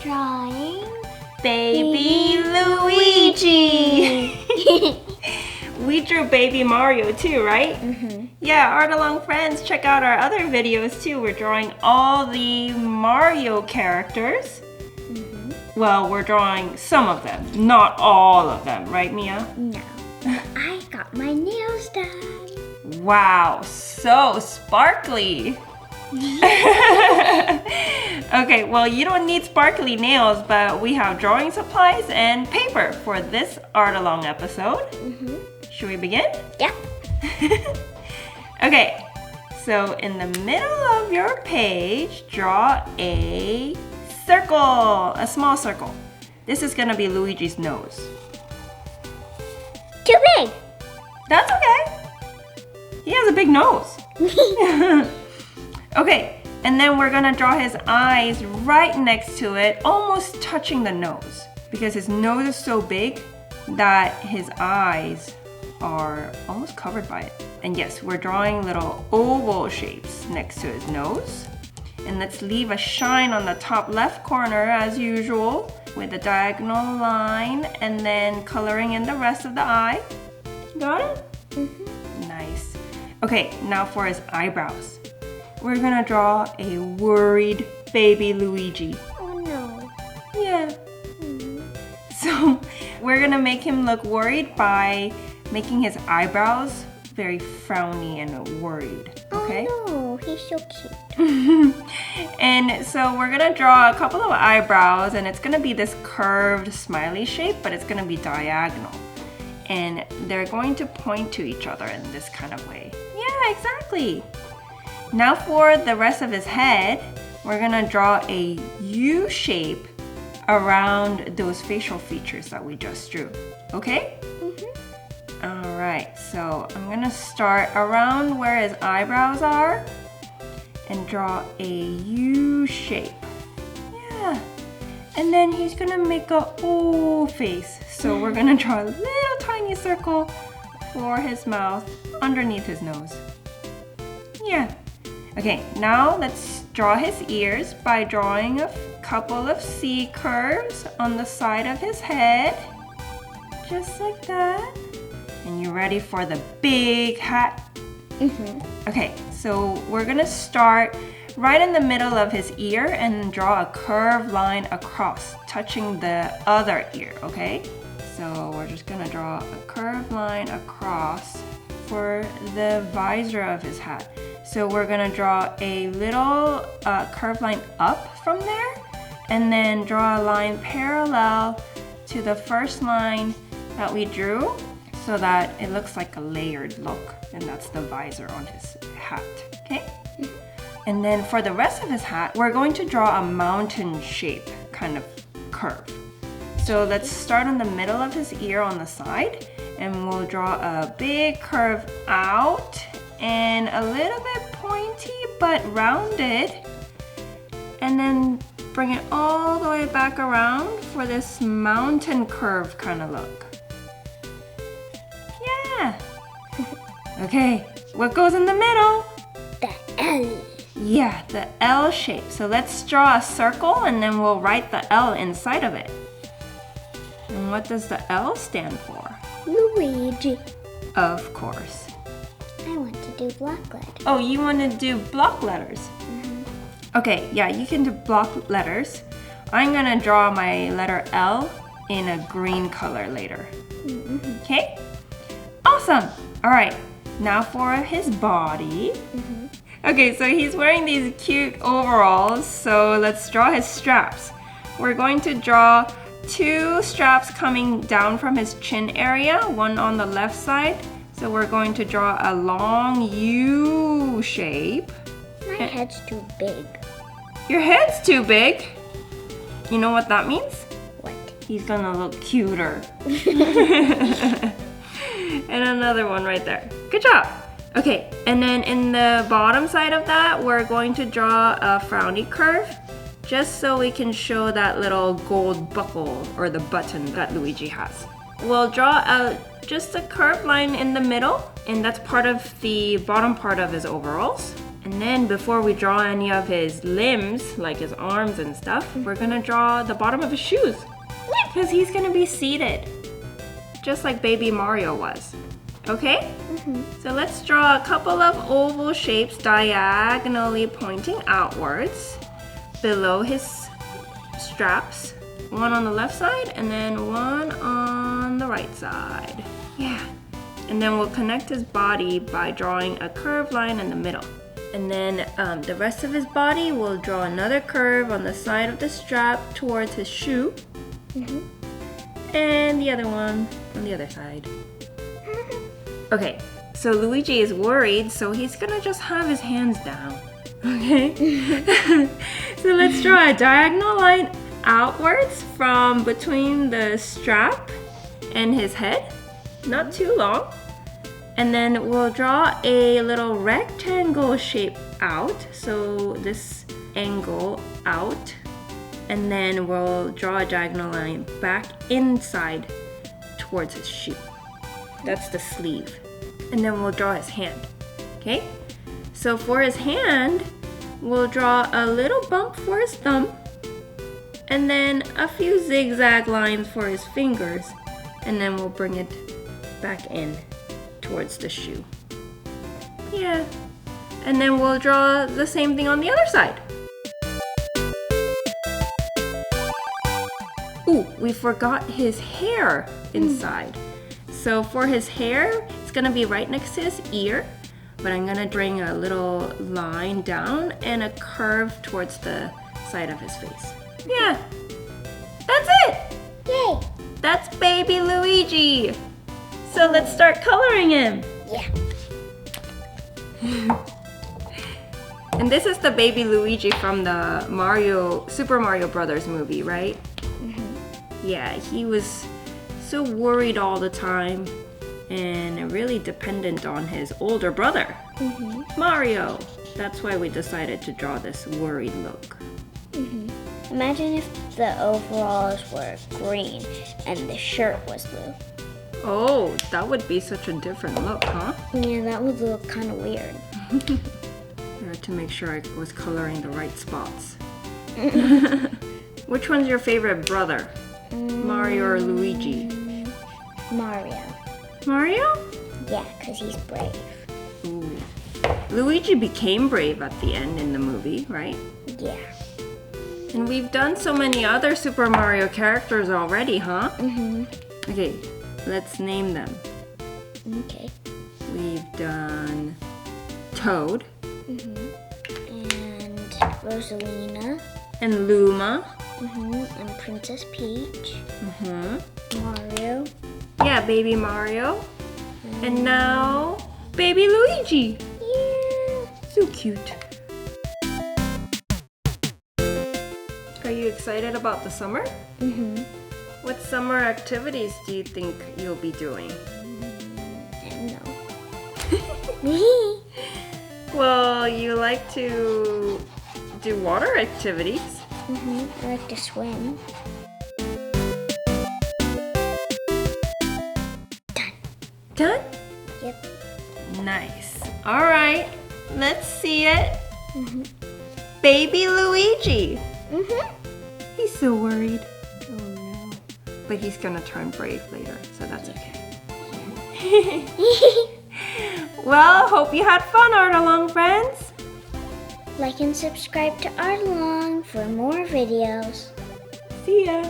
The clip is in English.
drawing Baby Luigi. We drew Baby Mario too, right? Yeah, Art Along friends, check out our other videos too. We're drawing all the Mario characters. Well, we're drawing some of them, not all of them, right, Mia? No, but I got my nails done. Wow, so sparkly. Okay, well, you don't need sparkly nails, but we have drawing supplies and paper for this Art Along episode. Should we begin? Yeah. Okay, so in the middle of your page, draw a circle, a small circle. This is gonna be Luigi's nose. Too big. That's okay. He has a big nose. Okay, and then we're gonna draw his eyes right next to it, almost touching the nose, because his nose is so big that his eyes are almost covered by it. And yes, we're drawing little oval shapes next to his nose. And let's leave a shine on the top left corner as usual with a diagonal line and then coloring in the rest of the eye. Got it? Nice. Okay, now for his eyebrows. We're gonna draw a worried baby Luigi. Oh no. Yeah. So we're gonna make him look worried by making his eyebrows very frowny and worried. Okay? Oh no, he's so cute. And so we're gonna draw a couple of eyebrows, and it's gonna be this curved smiley shape, but it's gonna be diagonal. And they're going to point to each other in this kind of way. Yeah, exactly. Now for the rest of his head, we're gonna draw a U shape around those facial features that we just drew. Okay? Alright, so I'm gonna start around where his eyebrows are and draw a U shape. Yeah. And then he's gonna make a O face. So we're gonna draw a little tiny circle for his mouth underneath his nose. Yeah. Okay, now let's draw his ears by drawing a couple of C curves on the side of his head. Just like that. And you ready for the big hat? Okay, so we're gonna start right in the middle of his ear and draw a curved line across, touching the other ear, okay? So we're just gonna draw a curved line across for the visor of his hat. So we're gonna draw a little curved line up from there and then draw a line parallel to the first line that we drew so that it looks like a layered look, and that's the visor on his hat, okay? And then for the rest of his hat, we're going to draw a mountain shape kind of curve. So let's start in the middle of his ear on the side, and we'll draw a big curve out and a little bit pointy but rounded, and then bring it all the way back around for this mountain curve kind of look. Yeah. Okay, what goes in the middle? The L. Yeah, the L shape. So let's draw a circle and then we'll write the L inside of it. And what does the L stand for? Luigi. Of course. I want to do block letters. Oh, you want to do block letters? Okay, yeah, you can do block letters. I'm gonna draw my letter L in a green color later. Okay? Awesome! All right, now for his body. Okay, so he's wearing these cute overalls, so let's draw his straps. We're going to draw two straps coming down from his chin area, one on the left side. So we're going to draw a long U shape. My head's too big. Your head's too big? You know what that means? What? He's gonna look cuter. And another one right there. Good job. Okay, and then in the bottom side of that, we're going to draw a frowny curve just so we can show that little gold buckle or the button that Luigi has. We'll draw just a curved line in the middle, and that's part of the bottom part of his overalls. And then before we draw any of his limbs, like his arms and stuff, we're gonna draw the bottom of his shoes. Because he's gonna be seated, just like baby Mario was. Okay? So let's draw a couple of oval shapes diagonally pointing outwards below his straps. One on the left side and then one on the right side. Yeah. And then we'll connect his body by drawing a curved line in the middle. And then the rest of his body, we'll draw another curve on the side of the strap towards his shoe. And the other one on the other side. Okay, so Luigi is worried, so he's gonna just have his hands down. Okay? So let's draw a diagonal line outwards from between the strap and his head. Not too long. And then we'll draw a little rectangle shape out. So this angle out. And then we'll draw a diagonal line back inside towards his shoe. That's the sleeve. And then we'll draw his hand. Okay? So for his hand, we'll draw a little bump for his thumb. And then a few zigzag lines for his fingers. And then we'll bring it back in towards the shoe. Yeah. And then we'll draw the same thing on the other side. Ooh, we forgot his hair inside. So for his hair, it's gonna be right next to his ear, but I'm gonna bring a little line down and a curve towards the side of his face. Yeah, that's it. Yay! That's baby Luigi. So let's start coloring him. Yeah. And this is the baby Luigi from the Super Mario Brothers movie, right? Yeah, he was so worried all the time and really dependent on his older brother, Mario. That's why we decided to draw this worried look. Imagine if the overalls were green and the shirt was blue. Oh, that would be such a different look, huh? Yeah, that would look kind of weird. I had to make sure I was coloring the right spots. Which one's your favorite brother? Mario or Luigi? Mario. Mario? Yeah, because he's brave. Ooh. Luigi became brave at the end in the movie, right? Yeah. And we've done so many other Super Mario characters already, huh? Okay, let's name them. Okay. We've done Toad. And Rosalina. And Luma. And Princess Peach. Mario. Yeah, baby Mario. And now, baby Luigi. Yeah. So cute. Are you excited about the summer? What summer activities do you think you'll be doing? I don't know. Well, you like to do water activities. I like to swim. Done? Yep. Nice. All right, let's see it. Baby Luigi. He's so worried. Oh no. But he's gonna turn brave later, so that's okay. Well, hope you had fun, Art Along friends. Like and subscribe to Art Along for more videos. See ya.